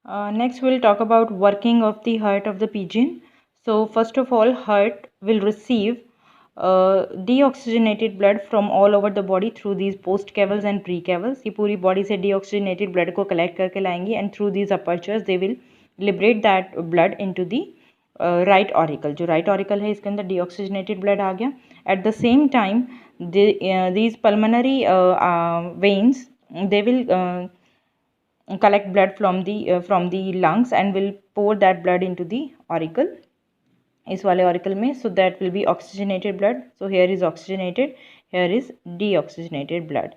Next, we'll talk about working of the heart of the pigeon. So, first of all, heart will receive deoxygenated blood from all over the body through these post cavals and pre cavals. ये पूरी body से deoxygenated blood को collect करके लाएंगी and through these apertures they will liberate that blood into the right auricle. जो right auricle है इसके अंदर deoxygenated blood आ गया. At the same time, these pulmonary veins they will collect blood from the lungs and will pour that blood into the auricle, इस वाले auricle में. So that will be oxygenated blood. So here is oxygenated, here is deoxygenated blood.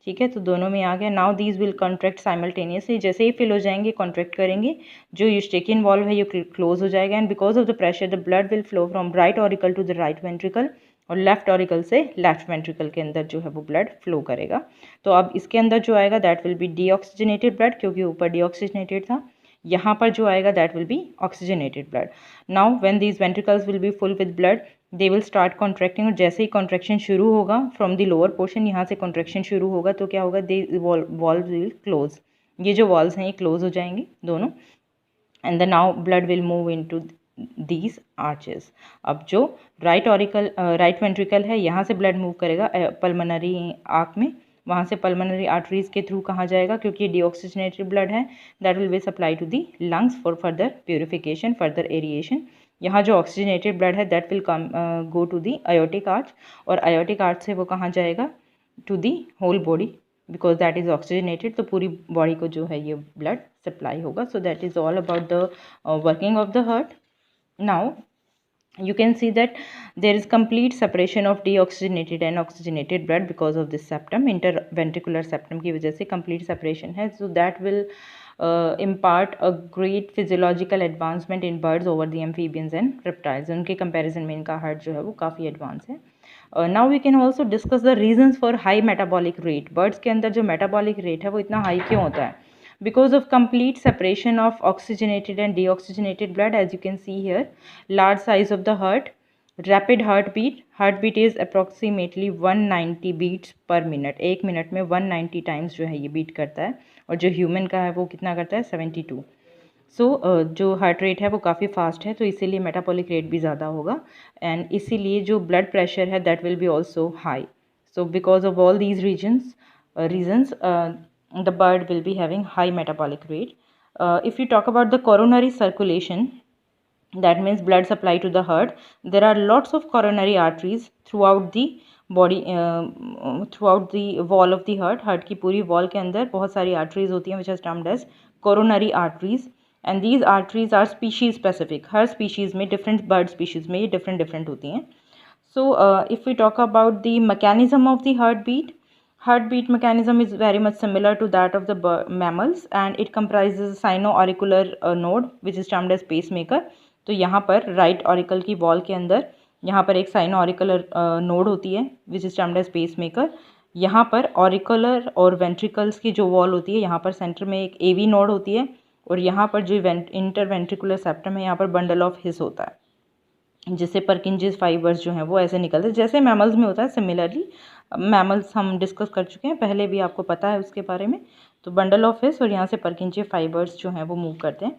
ठीक है, तो दोनों में आ गया. Now these will contract simultaneously. जैसे ही फिल हो जाएंगे कॉन्ट्रैक्ट करेंगे, जो यूस्टेकियन वॉल्व है ये क्लोज हो जाएगा and because of the pressure the blood will flow from right auricle to the right ventricle और लेफ्ट ऑरिकल से लेफ्ट वेंट्रिकल के अंदर जो है वो ब्लड फ्लो करेगा. तो अब इसके अंदर जो आएगा that will B deoxygenated blood, क्योंकि ऊपर डीऑक्सीजनेटेड था. यहाँ पर जो आएगा that will B oxygenated blood. Now when these ventricles will be full with blood they will start contracting. और जैसे ही कॉन्ट्रैक्शन शुरू होगा फ्रॉम द लोअर पोर्शन, यहाँ से कॉन्ट्रैक्शन शुरू होगा तो क्या होगा, दे वॉल्व विल क्लोज. ये जो वॉल्व्स हैं ये क्लोज हो जाएंगे दोनों and the now blood will move into these arches. अब जो राइट ऑरिकल राइट वेंट्रिकल है यहाँ से ब्लड मूव करेगा पल्मोनरी आर्क में, वहाँ से पल्मोनरी आर्टरीज के थ्रू कहाँ जाएगा, क्योंकि डीऑक्सीजनेटेड ब्लड है, that will be supply to the lungs for further purification further aeration. यहाँ जो ऑक्सीजनेटेड ब्लड है that will come go to the aortic arch और आयोटिक आर्च से वो कहाँ जाएगा, to the whole body, because that is oxygenated. तो पूरी बॉडी को जो है ये ब्लड सप्लाई होगा. So that is all about the working of the heart. Now you can see that there is complete separation of deoxygenated and oxygenated blood because of this septum, interventricular septum की वजह से complete separation है. So that will impart a great physiological advancement in birds over the amphibians and reptiles. उनके comparison में इनका heart जो है वो काफ़ी advance है. Now we can also discuss the reasons for high metabolic rate. birds के अंदर जो metabolic rate है वो इतना high क्यों होता है, because of complete separation of oxygenated and deoxygenated blood. As you can see here, large size of the heart, rapid heartbeat is approximately 190 beats per minute. एक मिनट में 190 टाइम्स जो है ये बीट करता है और जो ह्यूमन का है वो कितना करता है 72. सो जो हार्ट रेट है वो काफ़ी फास्ट है, तो इसीलिए मेटाबॉलिक रेट भी ज़्यादा होगा एंड इसीलिए जो ब्लड प्रेशर है that will B also high. So because of all these reasons the bird will be having high metabolic rate. If you talk about the coronary circulation, that means blood supply to the heart, there are lots of coronary arteries throughout the body, throughout the wall of the heart की पूरी wall के अंदर बहुत सारी arteries होती हैं which are termed as coronary arteries, and these arteries are species specific. Her species में different bird species में ये different होती हैं. So if we talk about the mechanism of the heartbeat mechanism is very much similar to that of the mammals and it comprises sino-auricular node which is termed as pacemaker. तो यहाँ पर right auricle की wall के अंदर यहाँ पर एक cyano-auricular node होती है which is termed as pacemaker. यहाँ पर ऑरिकुलर और वेंट्रिकल्स की जो वॉल होती है यहाँ पर सेंटर में एक एवी नोड होती है और यहाँ पर जो इंटरवेंट्रिकुलर सेप्टम है यहाँ पर बंडल ऑफ हिस होता है, जिससे परकिंजेस फाइबर्स जो हैं वो ऐसे निकलते हैं जैसे मैमल्स में होता है. सिमिलरली मैमल्स हम डिस्कस कर चुके हैं पहले भी, आपको पता है उसके बारे में. तो बंडल ऑफ हिस और यहाँ से परकिंजे फाइबर्स जो हैं वो मूव करते हैं.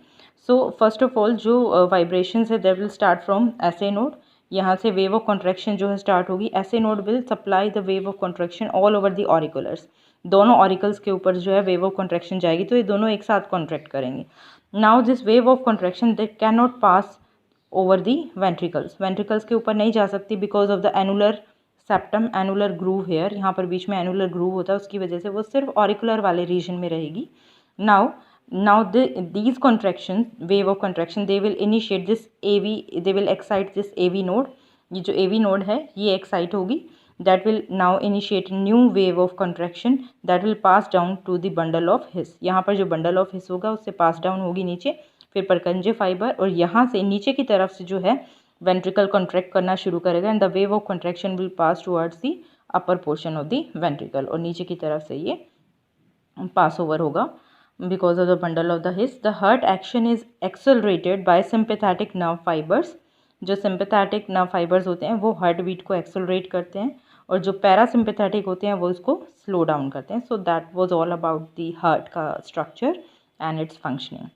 सो फर्स्ट ऑफ ऑल जो वाइब्रेशंस है that will start from S A node. यहाँ से वेव ऑफ कॉन्ट्रैक्शन जो है स्टार्ट होगी. S A node will supply the wave of contraction all over the auriculars. दोनों ऑरिकल्स के ऊपर जो है वेव ऑफ कॉन्ट्रैक्शन जाएगी तो ये दोनों एक साथ कॉन्ट्रैक्ट करेंगे. Now this wave of contraction that can not pass over the ventricles के ऊपर नहीं जा सकती because of the annular septum, annular groove here. यहाँ पर बीच में एनुलर ग्रूव होता है, उसकी वजह से वो सिर्फ ऑरिकुलर वाले रीजन में रहेगी. Now these contractions, wave of contraction, they will initiate this AV, they will excite this AV node. ये जो AV node है ये excite होगी. That will now initiate new wave of contraction that will pass down to the bundle of His. यहाँ पर जो bundle of His होगा उससे pass down होगी नीचे, फिर परकंजे फाइबर और यहाँ से नीचे की तरफ से जो है वेंट्रिकल कॉन्ट्रैक्ट करना शुरू करेगा and the wave of contraction will pass towards the upper portion of the ventricle और नीचे की तरफ से ये पास ओवर होगा because of the bundle of the His. The heart action is accelerated by sympathetic nerve fibers. जो sympathetic nerve fibers होते हैं वो heart beat को accelerate करते हैं और जो parasympathetic होते हैं वो इसको slow down करते हैं. So that was all about the heart का structure and its functioning.